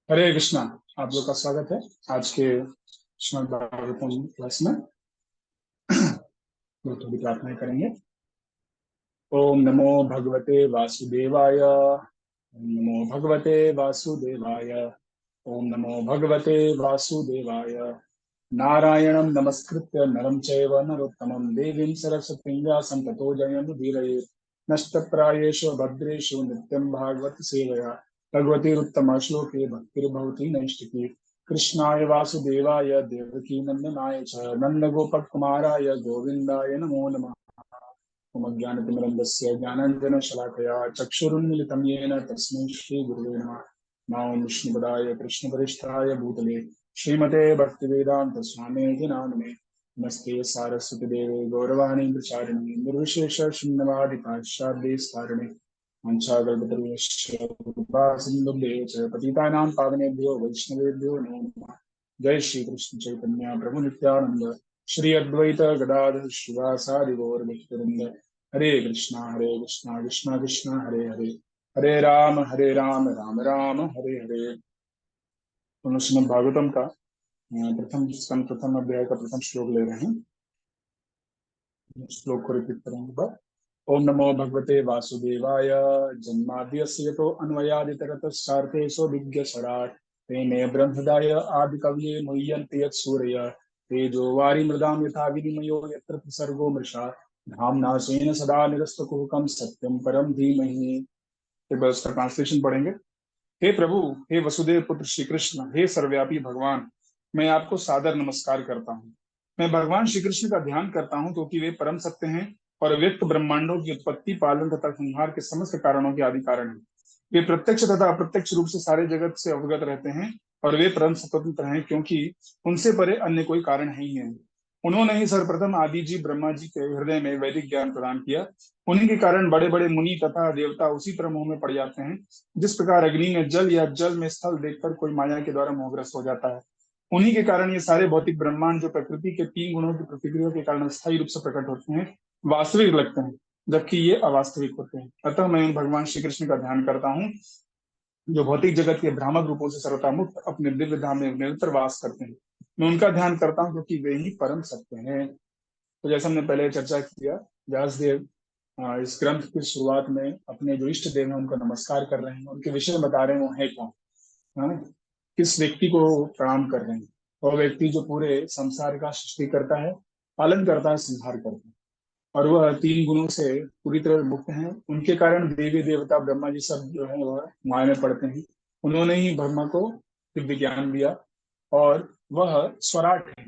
हरे कृष्णा। आप लोग का स्वागत है आज के श्रीमद् भागवतम क्लास में। तो थोड़ी प्रार्थना करेंगे। ओम नमो भगवते वासुदेवाय। ओम नमो भगवते वासुदेवाय। ओम नमो भगवते वासुदेवाय। नारायणं नमस्कृत्य नरं चैव नरोत्तमं देवीं सरस्वतीं व्यासं ततो जयमुदीरयेत्। नष्टप्रायेषु भद्रेषु नित्यं भागवत सेवया भगवतीरुत्तम श्लोके भक्तिर्भवति नैष्टिकी। कृष्णाय वासुदेवाय देवकी नंदनाय च नन्दगोपकुमाराय गोविन्दाय नमो नमः। मम ज्ञानतिमिरन्दस्य ज्ञानाञ्जनशलाकया चक्षुरुन्मिलितं येन तस्मै श्रीगुरुवे नमः। नमो विष्णुपदाय कृष्णपरिष्ठाय भूतले श्रीमते भक्तिवेदान्तस्वामीति नामिने। नमस्ते सारस्वतीदेवे गौरवाणी प्रचारिणे निर्विशेष शून्यवादि पाश्चाद्यस्तारिणे। वंशागल्पतरुश्च कृपा सिन्धुभ्येव च पतितानां पावनेभ्यो वैष्णवेभ्यो नमो नमः। जय श्री कृष्ण चैतन्य प्रभु नित्यानंद श्री अद्वैत गदाधर श्रीवासादि गौर भक्तवृंद। हरे कृष्णा कृष्णा कृष्णा हरे हरे हरे राम राम राम हरे हरे। तो श्रीमद् भागवतम का प्रथम स्कंद प्रथम अध्याय का प्रथम श्लोक ले रहे हैं। श्लोक को रिपीट करेंगे बार। ओम नमो भगवते वासुदेवाय। जन्माद्यस्य यतो अन्वयादितरतश्चार्थे विज्ञस्वराट् तेने ब्रह्मदाय आदिकवये मुह्यन्ति यत्सूरय तेजो वारिमृदां यथा विनिमयो यत्र सर्गो मृषा धाम्ना स्वेन सदा निरस्तकुहकं सत्यं परं धीमहि। एक बार उसका ट्रांसलेशन पढ़ेंगे। हे प्रभु, हे वसुदेव पुत्र श्री कृष्ण, हे सर्वव्यापी भगवान, मैं आपको सादर नमस्कार करता हूँ। मैं भगवान श्री कृष्ण का ध्यान करता हूँ क्योंकि वे परम सत्य हैं और व्यक्त ब्रह्मांडों की उत्पत्ति पालन तथा संहार के समस्त कारणों के आदि कारण हैं। वे प्रत्यक्ष तथा अप्रत्यक्ष रूप से सारे जगत से अवगत रहते हैं और वे परम स्वतंत्र हैं क्योंकि उनसे परे अन्य कोई कारण नहीं है। उन्होंने ही सर्वप्रथम आदि जी ब्रह्मा जी के हृदय में वैदिक ज्ञान प्रदान किया। उन्हीं के कारण बड़े बड़े मुनि तथा देवता उसी तरह मोह में पड़ जाते हैं जिस प्रकार अग्नि में जल या जल में स्थल देखकर कोई माया के द्वारा मोहग्रस्त हो जाता है। उन्हीं के कारण ये सारे भौतिक ब्रह्मांड जो प्रकृति के तीन गुणों की प्रतिक्रिया के कारण स्थायी रूप से प्रकट होते हैं वास्तविक लगते हैं, जबकि ये अवास्तविक होते हैं। अतः मैं उन भगवान श्री कृष्ण का ध्यान करता हूँ जो भौतिक जगत के भ्रामक रूपों से सर्वथा मुक्त अपने दिव्य धाम में निरंतर वास करते हैं। मैं उनका ध्यान करता हूँ क्योंकि वे ही परम सत्य हैं। तो जैसा हमने पहले चर्चा किया, व्यासदेव इस ग्रंथ की शुरुआत में अपने जो इष्ट देव हैं उनको नमस्कार कर रहे हैं, उनके विषय में बता रहे हैं वो है कौन। हाँ, किस व्यक्ति को प्रणाम कर रहे हैं। वो व्यक्ति जो पूरे संसार का सृष्टि करता है, पालन करता है, संहार करता है, और वह तीन गुणों से पूरी तरह मुक्त हैं। उनके कारण देवी देवता ब्रह्मा जी सब जो है वह माया में पड़ते हैं। उन्होंने ही ब्रह्मा को दिव्य ज्ञान दिया और वह स्वराट है,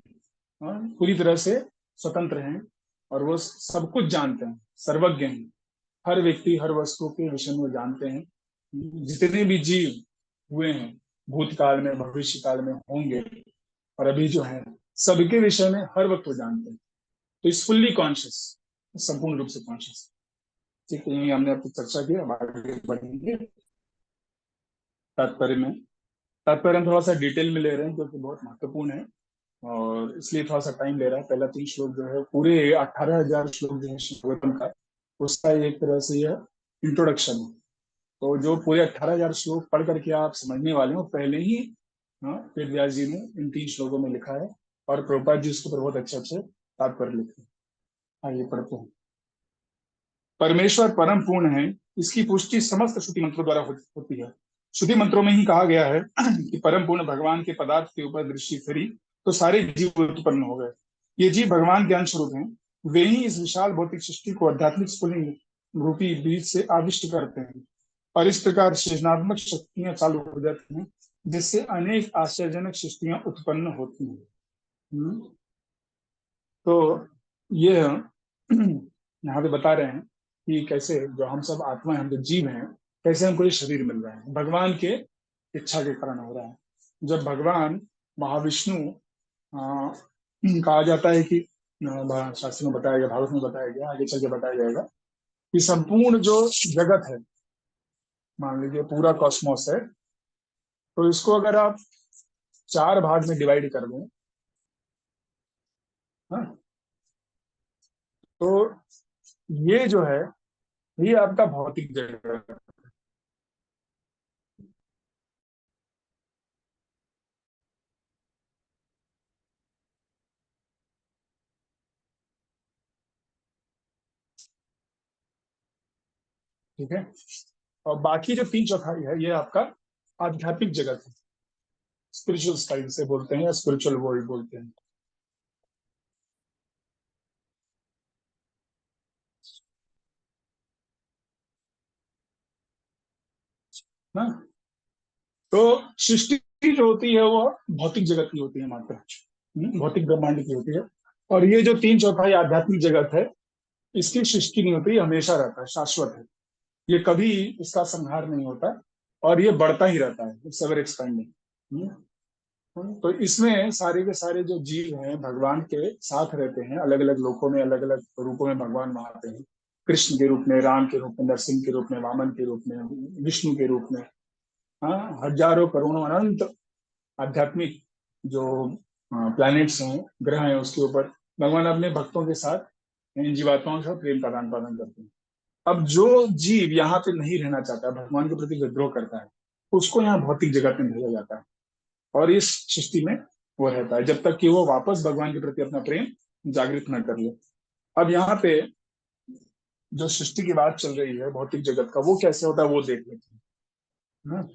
पूरी तरह से स्वतंत्र हैं और वो सब कुछ जानते हैं, सर्वज्ञ हैं। हर व्यक्ति हर वस्तु के विषय में जानते हैं। जितने भी जीव हुए हैं भूतकाल में भविष्य काल में होंगे और अभी जो है सबके विषय में हर वक्त वो जानते हैं। तो इस फुल्ली कॉन्शियस, संपूर्ण रूप से कॉन्शियस। ठीक है, यही हमने अब तक चर्चा की। अब आगे बढ़ेंगे तात्पर्य में। तात्पर्य हम थोड़ा सा डिटेल में ले रहे हैं क्योंकि बहुत महत्वपूर्ण है और इसलिए थोड़ा सा टाइम ले रहा है। पहला तीन श्लोक जो है पूरे 18,000 श्लोक जो है भागवतम का, उसका एक तरह से यह इंट्रोडक्शन है। तो जो पूरे 18,000 श्लोक पढ़ करके आप समझने वाले हो पहले ही, हाँ, वेद व्यास जी ने इन तीन श्लोकों में लिखा है और प्रभुपाद जी उसके ऊपर बहुत अच्छे अच्छे तात्पर्य लिखे हैं। आइए पढ़ते हैं। परमेश्वर परम पूर्ण है, इसकी पुष्टि समस्त श्रुति मंत्रों द्वारा होती है। श्रुति मंत्रों में ही कहा गया है कि परम पूर्ण भगवान के पदार्थ के ऊपर दृष्टि फिरी तो सारे जीव उत्पन्न हो गए। ये जीव भगवान के अंश रूप हैं। वे ही इस विशाल भौतिक सृष्टि को आध्यात्मिक स्फुलिंग रूपी बीज से आविष्ट करते हैं और इस प्रकार सृजनात्मक शक्तियां चालू हो जाती हैं जिससे अनेक आश्चर्यजनक सृष्टियां उत्पन्न होती हैं। तो ये यहाँ पे बता रहे हैं कि कैसे जो हम सब आत्मा है, हम जो जीव हैं, कैसे हमको ये शरीर मिल रहा है भगवान के इच्छा के कारण हो रहा है। जब भगवान महाविष्णु कहा जाता है कि शास्त्र में बताया गया, भागवत में बताया गया, आगे चल के बताया जाएगा कि संपूर्ण जो जगत है, मान लीजिए पूरा कॉस्मोस है, तो इसको अगर आप चार भाग में डिवाइड कर दें, हाँ, तो ये जो है ये आपका भौतिक जगत। ठीक है। और बाकी जो तीन चौथाई है ये आपका आध्यात्मिक जगत है, स्पिरिचुअल स्टाइल से बोलते हैं या स्पिरिचुअल वर्ल्ड बोलते हैं ना। तो सृष्टि जो होती है वो भौतिक जगत की होती है मात्र, भौतिक ब्रह्मांड की होती है। और ये जो तीन चौथाई आध्यात्मिक जगत है, इसकी सृष्टि नहीं होती, ये हमेशा रहता है, शाश्वत है। ये कभी इसका संहार नहीं होता, और ये बढ़ता ही रहता है, इट्स एवर एक्सपेंडिंग। तो इसमें सारे के सारे जो जीव हैं भगवान के साथ रहते हैं, अलग अलग लोकों में अलग अलग रूपों में भगवान वहां आते हैं। कृष्ण के रूप में, राम के रूप में, नरसिंह के रूप में, वामन के रूप में, विष्णु के रूप में। हाँ, हजारों करोड़ों अनंत आध्यात्मिक जो प्लैनेट्स हैं, ग्रह हैं, उसके ऊपर भगवान अपने भक्तों के साथ इन जीवात्माओं के साथ प्रेम का आदान प्रदान करते हैं। अब जो जीव यहाँ पे नहीं रहना चाहता, भगवान के प्रति विद्रोह करता है, उसको यहाँ भौतिक जगत में भेजा जाता है, और इस सृष्टि में वो रहता है जब तक कि वो वापस भगवान के प्रति अपना प्रेम जागृत न कर ले। अब यहाँ पे जो सृष्टि की बात चल रही है भौतिक जगत का, वो कैसे होता है वो देख लेते हैं ना।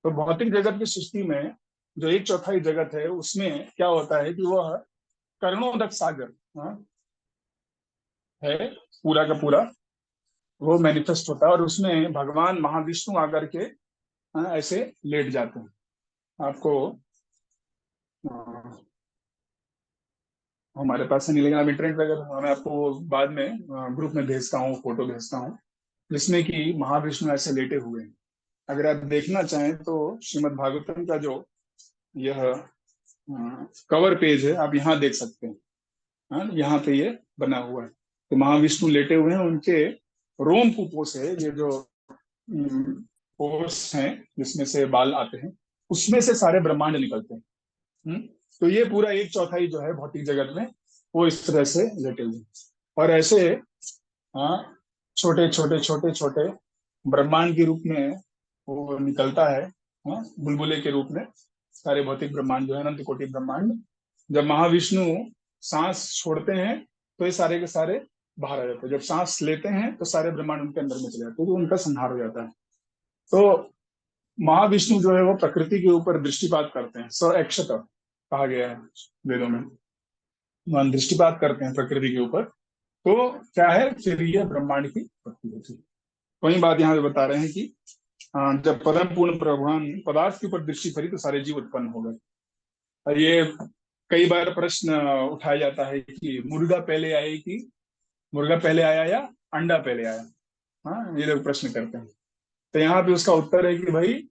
तो भौतिक जगत की सृष्टि में जो एक चौथाई जगत है, उसमें क्या होता है कि वह करोड़ों सागर, हाँ, है, पूरा का पूरा वो मैनिफेस्ट होता है, और उसमें भगवान महाविष्णु आकर के हाँ, ऐसे लेट जाते हैं। आपको हमारे पास है नहीं, लेकिन आप इंटरनेट पर अगर, मैं आपको बाद में ग्रुप में भेजता हूँ, फोटो भेजता हूँ, जिसमें कि महाविष्णु ऐसे लेटे हुए हैं। अगर आप देखना चाहें तो श्रीमद् भागवतम का जो यह कवर पेज है, आप यहाँ देख सकते हैं। हाँ, यहाँ पे ये बना हुआ है, तो महाविष्णु लेटे हुए हैं, उनके रोम कूपों से ये जो पोर्स हैं जिसमें से बाल आते हैं, उसमें से सारे ब्रह्मांड निकलते हैं। हम्म, तो ये पूरा एक चौथाई जो है भौतिक जगत में, वो इस तरह से लेटे हुए हैं। और ऐसे हाँ, छोटे छोटे छोटे छोटे ब्रह्मांड के रूप में वो निकलता है, हाँ, बुलबुले के रूप में सारे भौतिक ब्रह्मांड जो है, अनंत कोटि ब्रह्मांड। जब महाविष्णु सांस छोड़ते हैं तो ये सारे के सारे बाहर आ जाते हैं, जब सांस लेते हैं तो सारे ब्रह्मांड उनके अंदर में चले जाते हैं, तो उनका संहार हो जाता है। तो महाविष्णु जो है वो प्रकृति के ऊपर दृष्टिपात करते हैं, स एक्शत कहा गया है वेदों में, वहां दृष्टिपात करते हैं प्रकृति के ऊपर। तो क्या है, फिर ये ब्रह्मांड की उत्पत्ति होती है। वही बात यहाँ पे बता रहे हैं कि जब परम पूर्ण भगवान पदार्थ के ऊपर दृष्टि करी तो सारे जीव उत्पन्न हो गए। और ये कई बार प्रश्न उठाया जाता है कि मुर्गा पहले आए कि मुर्गा पहले आया या अंडा पहले आया। हाँ, ये लोग प्रश्न करते हैं। तो यहाँ पे उसका उत्तर है कि भाई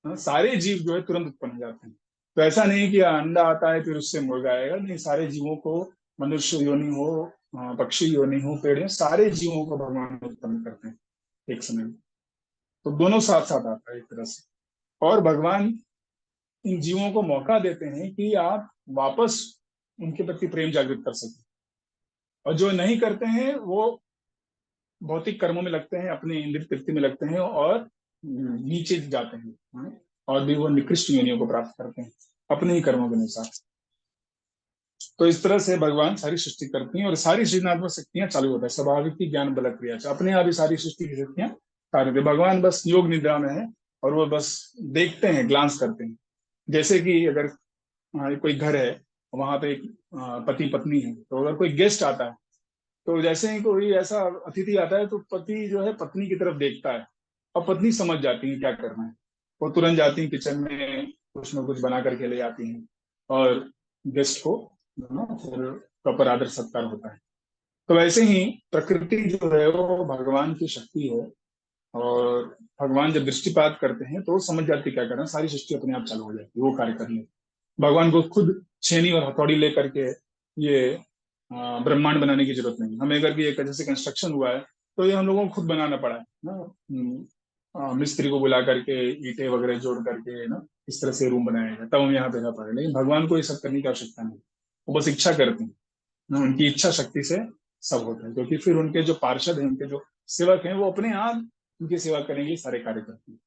सारे जीव जो है तुरंत उत्पन्न हो जाते हैं। तो ऐसा नहीं कि अंडा आता है फिर उससे मुर्गा आएगा, नहीं, सारे जीवों को, मनुष्य योनि हो, पक्षी योनि हो, पेड़ हो, सारे जीवों को भगवान उत्पन्न करते हैं एक समय में। तो दोनों साथ साथ आता है एक तरह से। और भगवान इन जीवों को मौका देते हैं कि आप वापस उनके प्रति प्रेम जागृत कर सकें। और जो नहीं करते हैं वो भौतिक कर्मों में लगते हैं, अपने इंद्रिय तृप्ति में लगते हैं, और नीचे जाते हैं, हाँ, और भी वो निकृष्ट योनियों को प्राप्त करते हैं अपने ही कर्मों के अनुसार। तो इस तरह से भगवान सारी सृष्टि करती हैं, और सारी सृजनात्मक शक्तियां चालू होता है, स्वाभाविक की ज्ञान बल क्रिया से अपने आप ही सारी सृष्टि की शक्तियां कार्य होती है। भगवान बस योग निद्रा में है, और वो बस देखते हैं, ग्लांस करते हैं। जैसे कि अगर कोई घर है, वहां पे एक पति पत्नी है, तो अगर कोई गेस्ट आता है, तो जैसे ही कोई ऐसा अतिथि आता है तो पति जो है पत्नी की तरफ देखता है, और पत्नी समझ जाती है क्या करना है। वो तुरंत जाती है किचन में, कुछ ना कुछ बना करके ले आती हैं, और गेस्ट को फिर प्रॉपर आदर सत्कार होता है। तो वैसे ही प्रकृति जो है वो भगवान की शक्ति है, और भगवान जब दृष्टिपात करते हैं तो वो समझ जाती है क्या करना है, सारी सृष्टि अपने आप चालू हो जाती है वो कार्य करने। भगवान को खुद छेनी और हथौड़ी लेकर के ये ब्रह्मांड बनाने की जरूरत नहीं है। हमें अगर भी एक जैसे कंस्ट्रक्शन हुआ है, तो ये हम लोगों को खुद बनाना पड़ा है ना। मिस्त्री को बुला करके ईंटें वगैरह जोड़ करके ना, इस तरह से रूम बनाया गया, तब हम यहाँ पे रह पा रहे हैं। लेकिन भगवान को ये सब करने की आवश्यकता नहीं, वो बस इच्छा करते हैं ना, उनकी इच्छा शक्ति से सब होता है, क्योंकि फिर उनके जो पार्षद हैं, उनके जो सेवक हैं, वो अपने आप उनकी सेवा करेंगे, सारे कार्य करते हैं।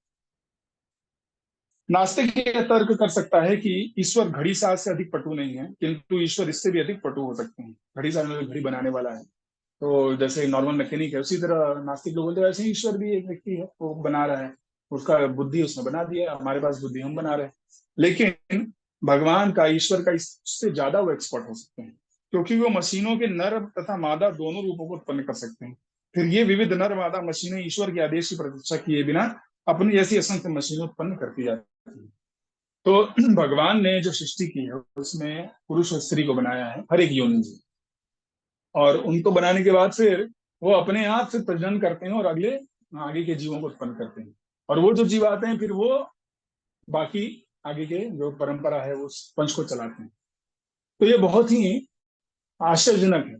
नास्तिक ये तर्क कर सकता है कि ईश्वर घड़ी साज से अधिक पटु नहीं है, किंतु ईश्वर इससे भी अधिक पटु हो सकते हैं। घड़ी साज में घड़ी बनाने वाला है, तो जैसे नॉर्मल मैकेनिक है, उसी तरह नास्तिक लोग बोलते हैं वैसे ही ईश्वर भी एक व्यक्ति है, वो बना रहा है, उसका बुद्धि उसने बना दिया, हमारे पास बुद्धि हम बना रहे हैं। लेकिन भगवान का, ईश्वर का, इससे ज्यादा वो एक्सपर्ट हो सकते हैं, क्योंकि वो मशीनों के नर तथा मादा दोनों रूपों को उत्पन्न कर सकते हैं। फिर ये विविध नर मादा मशीनें ईश्वर के आदेश की प्रतीक्षा किए बिना अपनी जैसी असंख्य मशीनें उत्पन्न करती जाती हैं। तो भगवान ने जो सृष्टि की है उसमें पुरुष और स्त्री को बनाया है, हर एक योनि में, और उनको बनाने के बाद फिर वो अपने आप से प्रजनन करते हैं और अगले आगे के जीवों को उत्पन्न करते हैं। और वो जो जीव आते हैं फिर वो बाकी आगे के जो परंपरा है उस वंश को चलाते हैं। तो ये बहुत ही आश्चर्यजनक है।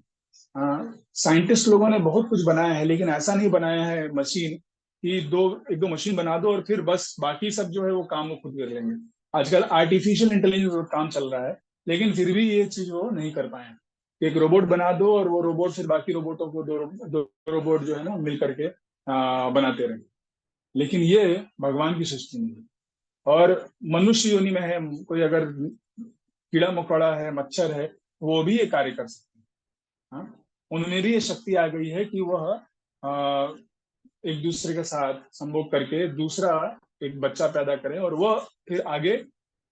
साइंटिस्ट लोगों ने बहुत कुछ बनाया है, लेकिन ऐसा नहीं बनाया है मशीन कि एक दो मशीन बना दो और फिर बस बाकी सब जो है वो काम वो खुद कर लेंगे। आजकल आर्टिफिशियल इंटेलिजेंस काम चल रहा है, लेकिन फिर भी ये चीज वो नहीं कर पाए हैं। एक रोबोट बना दो और वो रोबोट फिर बाकी रोबोटों को दो रोबोट जो है ना मिल करके बनाते रहे। लेकिन ये भगवान की सृष्टि नहीं है। और मनुष्य योनि में है, कोई अगर कीड़ा मकोड़ा है, मच्छर है, वो भी ये कार्य कर सकते हैं। हाँ? उनमें भी ये शक्ति आ गई है कि वह एक दूसरे के साथ संभोग करके दूसरा एक बच्चा पैदा करें, और वह फिर आगे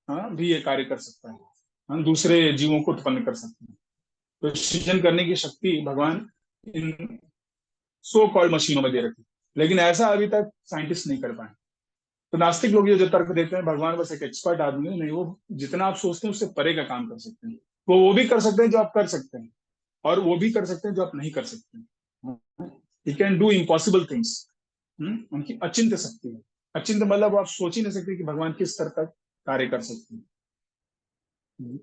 भी ये कार्य कर सकता है। दूसरे जीवों को उत्पन्न कर सकते हैं। तो सृजन करने की शक्ति भगवान इन सो कॉल्ड मशीनों में दे रखी है। लेकिन ऐसा अभी तक साइंटिस्ट नहीं कर पाए। तो नास्तिक लोग ये जो तर्क देते हैं भगवान बस एक एक्सपर्ट आदमी है, नहीं, वो जितना आप सोचते हैं उससे परे का काम कर सकते हैं। वो भी कर सकते हैं जो आप कर सकते हैं, और वो भी कर सकते हैं जो आप नहीं कर सकते हैं। He can do impossible things. उनकी अचिंत्य शक्ति है। अचिंत्य मतलब आप सोच ही नहीं सकते कि भगवान किस स्तर तक कार्य कर सकते हैं। हम्म।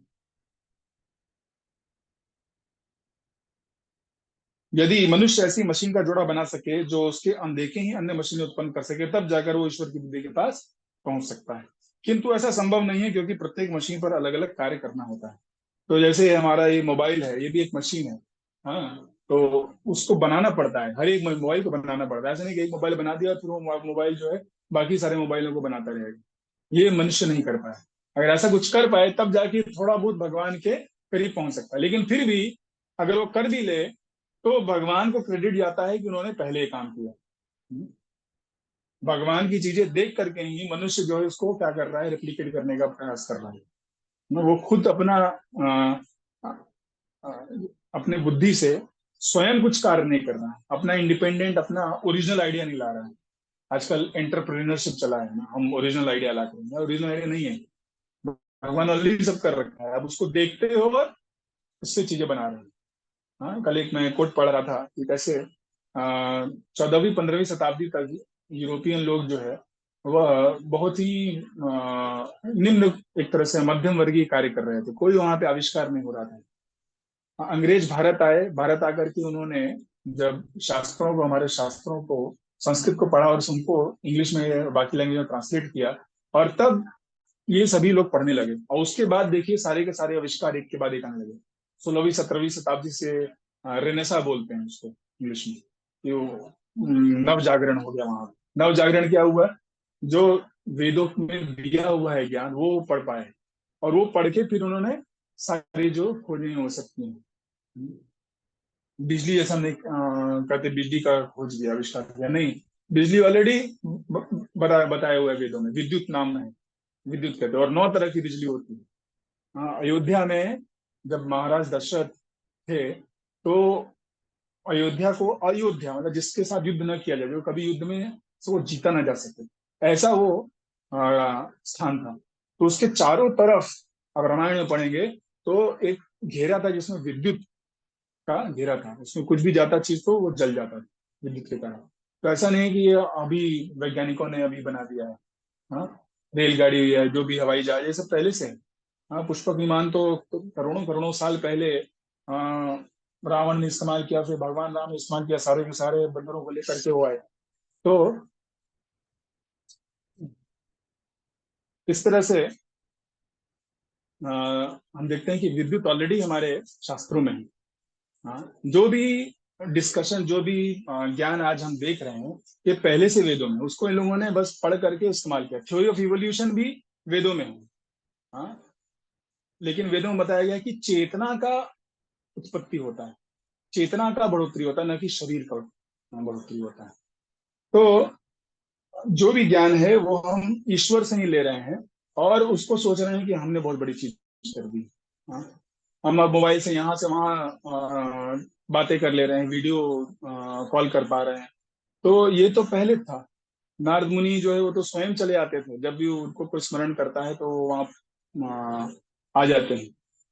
यदि मनुष्य ऐसी मशीन का जोड़ा बना सके जो उसके अनदेखे ही अन्य मशीनें उत्पन्न कर सके, तब जाकर वो ईश्वर की बुद्धि के पास पहुंच सकता है। किंतु ऐसा संभव नहीं है, क्योंकि प्रत्येक मशीन पर अलग अलग कार्य करना होता है। तो जैसे हमारा ये मोबाइल है, ये भी एक मशीन है। हाँ, तो उसको बनाना पड़ता है, हर एक मोबाइल को बनाना पड़ता है। ऐसा नहीं कि एक मोबाइल बना दिया और फिर वो मोबाइल जो है बाकी सारे मोबाइलों को बनाता रहेगा। ये मनुष्य नहीं कर पाया। अगर ऐसा कुछ कर पाए तब जाके थोड़ा बहुत भगवान के करीब पहुंच सकता है। लेकिन फिर भी अगर वो कर भी ले तो भगवान को क्रेडिट जाता है कि उन्होंने पहले ये काम किया। भगवान की चीजें देख करके ही मनुष्य जो है उसको क्या कर रहा है, रेप्लिकेट करने का प्रयास कर रहा है। वो खुद अपना अ, अपने बुद्धि से स्वयं कुछ कार्य नहीं कर रहा है, अपना इंडिपेंडेंट, अपना ओरिजिनल आइडिया नहीं ला रहा है। आजकल एंटरप्रेन्योरशिप चला है ना, हम ओरिजिनल आइडिया लाते हैं, ओरिजिनल आइडिया नहीं है। भगवान ऑलरेडी सब कर रखा है, अब उसको देखते हो और उससे चीजें बना रहे हैं। हाँ, कल एक मैं कोट पढ़ रहा था कि कैसे 14वीं 15वीं शताब्दी तक यूरोपियन लोग जो है वह बहुत ही निम्न, एक तरह से मध्यम वर्गीय कार्य कर रहे थे, कोई वहां पे आविष्कार नहीं हो रहा था। अंग्रेज भारत आए, भारत आकर के उन्होंने जब शास्त्रों को, हमारे शास्त्रों को, संस्कृत को पढ़ा और उनको इंग्लिश में बाकी लैंग्वेज में ट्रांसलेट किया, और तब ये सभी लोग पढ़ने लगे। और उसके बाद देखिए सारे के सारे आविष्कार एक के बाद एक आने लगे। 16वीं 17वीं शताब्दी से रेनेसा बोलते हैं उसको इंग्लिश में, कि वो नव जागरण हो गया वहां। नव जागरण क्या हुआ, जो वेदों में दिया हुआ है ज्ञान वो पढ़ पाए, और वो पढ़ के फिर उन्होंने सारी जो खोजें हो सकती हैं। बिजली जैसा नहीं कहते बिजली का खोज किया, आविष्कार किया, नहीं। बिजली ऑलरेडी बताया हुआ है वेदों में, विद्युत नाम है, विद्युत कहते हैं, और 9 तरह की बिजली होती है। अयोध्या में जब महाराज दशरथ थे, तो अयोध्या को, अयोध्या मतलब जिसके साथ युद्ध न किया जाए, जो कभी युद्ध में से वो जीता ना जा सके, ऐसा वो स्थान था। तो उसके चारों तरफ अब रामायण में पढ़ेंगे तो एक घेरा था जिसमें विद्युत का घेरा था, उसमें कुछ भी जाता चीज तो वो जल जाता था विद्युत के कारण। तो ऐसा नहीं है कि ये अभी वैज्ञानिकों ने अभी बना दिया है। हाँ, रेलगाड़ी है, जो भी हवाई जहाज, ये सब पहले से है। हाँ, पुष्पक विमान तो करोड़ों करोड़ों साल पहले रावण ने इस्तेमाल किया, फिर भगवान राम ने इस्तेमाल किया, सारे के सारे बंदरों को लेकर के वो आए। तो इस तरह से हम देखते हैं कि विद्युत ऑलरेडी हमारे शास्त्रों में है। हाँ, जो भी डिस्कशन, जो भी ज्ञान आज हम देख रहे हैं, ये पहले से वेदों में, उसको इन लोगों ने बस पढ़ करके इस्तेमाल किया। थ्योरी ऑफ इवोल्यूशन भी वेदों में है। हाँ, लेकिन वेदों में बताया गया है कि चेतना का उत्पत्ति होता है, चेतना का बढ़ोतरी होता है, न कि शरीर का बढ़ोतरी होता है। तो जो भी ज्ञान है वो हम ईश्वर से ही ले रहे हैं, और उसको सोच रहे हैं कि हमने बहुत बड़ी चीज कर दी। हाँ, हम अब मोबाइल से यहाँ से वहाँ बातें कर ले रहे हैं, वीडियो कॉल कर पा रहे हैं। तो ये तो पहले था। नारद मुनि जो है वो तो स्वयं चले आते थे, जब भी उनको कोई स्मरण करता है तो वहाँ आ जाते हैं।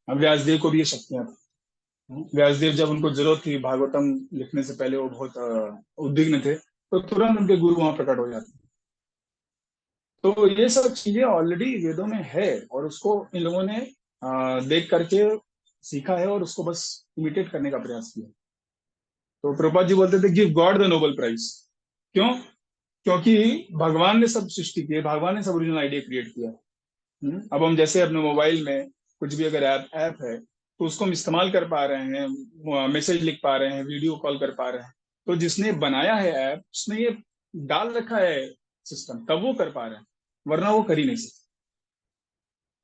अब व्यासदेव को भी ये शक्तियां थी। व्यासदेव जब उनको जरूरत थी भागवतम लिखने से पहले, वो बहुत उद्विग्न थे, तो तुरंत उनके गुरु वहां प्रकट हो जाते हैं। तो ये सब चीजें ऑलरेडी वेदों में है, और उसको इन लोगों ने देख करके सीखा है, और उसको बस इमिटेट करने का प्रयास किया। तो प्रभुपाद जी बोलते थे, give God the Nobel prize. क्यों? क्योंकि भगवान ने सब सृष्टि की है, भगवान ने सब ओरिजिनल आइडिया क्रिएट किया। अब हम जैसे अपने मोबाइल में कुछ भी अगर ऐप ऐप है, तो उसको हम इस्तेमाल कर पा रहे हैं, मैसेज लिख पा रहे हैं, वीडियो कॉल कर पा रहे हैं। तो जिसने बनाया है ऐप, उसने ये डाल रखा है सिस्टम, तब वो कर पा रहे हैं, वरना वो कर ही नहीं सकते।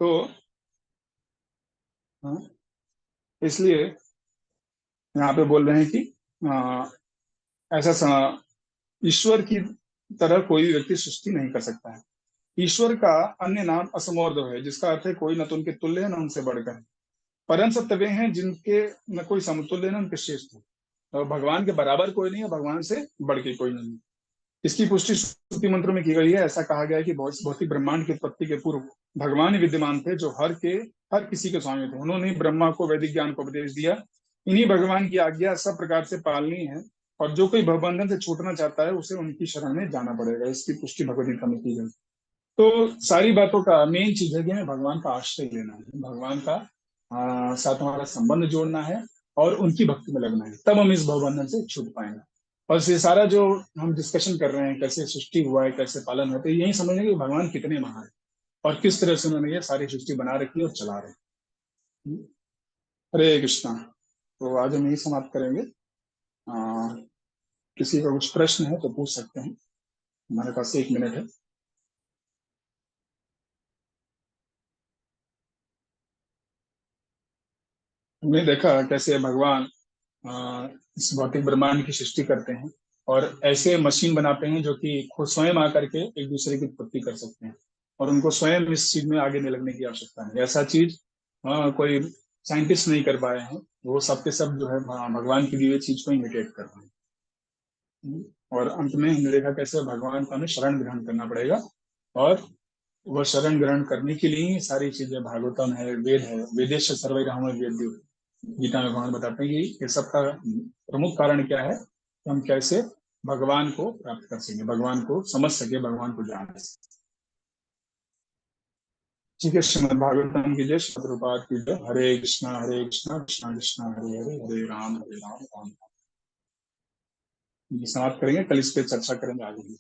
तो हाँ, इसलिए यहाँ पे बोल रहे हैं कि ऐसा ईश्वर की तरह कोई भी व्यक्ति सृष्टि नहीं कर सकता है। ईश्वर का अन्य नाम असमोर्ध है, जिसका अर्थ है कोई न तो उनके तुल्य है, न उनसे बढ़कर है। परम सत्य वे हैं जिनके न कोई समतुल्य न उनके श्रेष्ठ है। और भगवान के बराबर कोई नहीं है, भगवान से बढ़ के कोई नहीं है। इसकी पुष्टि श्रुति मंत्रों में की गई है। ऐसा कहा गया है कि भौतिक ब्रह्मांड की उत्पत्ति के पूर्व भगवान ही विद्यमान थे, जो हर किसी के स्वामी थे। उन्होंने ही ब्रह्मा को वैदिक ज्ञान को उपदेश दिया। इन्हीं भगवान की आज्ञा सब प्रकार से पालनी है, और जो कोई भवबंधन से छूटना चाहता है उसे उनकी शरण में जाना पड़ेगा। इसकी पुष्टि भगवदगीता में की गई। तो सारी बातों का मेन चीज है कि हमें भगवान का आश्रय लेना है, भगवान का साथ हमारा संबंध जोड़ना है, और उनकी भक्ति में लगना है, तब हम इस भवबंधन से छूट पाएंगे। और ये सारा जो हम डिस्कशन कर रहे हैं, कैसे सृष्टि हुआ है, कैसे पालन होता है, यही समझेंगे कि भगवान कितने महान है, और किस तरह से उन्होंने ये सारी सृष्टि बना रखी है और चला रहे हैं। हरे कृष्णा। तो आज हम यही समाप्त करेंगे। आ, किसी का कुछ प्रश्न है तो पूछ सकते हैं, हमारे पास 1 मिनट है। हमने देखा कैसे भगवान इस भौतिक ब्रह्मांड की सृष्टि करते हैं, और ऐसे मशीन बनाते हैं जो कि खुद स्वयं आकर के एक दूसरे की उत्पत्ति कर सकते हैं, और उनको स्वयं इस चीज में आगे नहीं लगने की आवश्यकता है। ऐसा चीज कोई साइंटिस्ट नहीं कर पाए हैं। वो सब के सब जो है भगवान की दी हुई चीज को इमिटेट कर रहे हैं। और अंत में हमने देखा कैसे भगवान का हमें शरण ग्रहण करना पड़ेगा, और वह शरण ग्रहण करने के लिए ही सारी चीजें, भागवतम है, वेद है, वेदेश सर्वैरहम वेद्यो। गीता में भगवान बताते हैं कि ये सब का प्रमुख कारण क्या है, कि हम कैसे भगवान को प्राप्त कर सके, भगवान को समझ सके, भगवान को जान सके। ठीक है, श्रीमद भागवतम की जय, श्रीमद प्रभुपाद की जय। हरे कृष्णा कृष्णा कृष्णा हरे हरे, हरे राम राम राम। ये समाप्त करेंगे, कल इस पे चर्चा करेंगे आगे भी।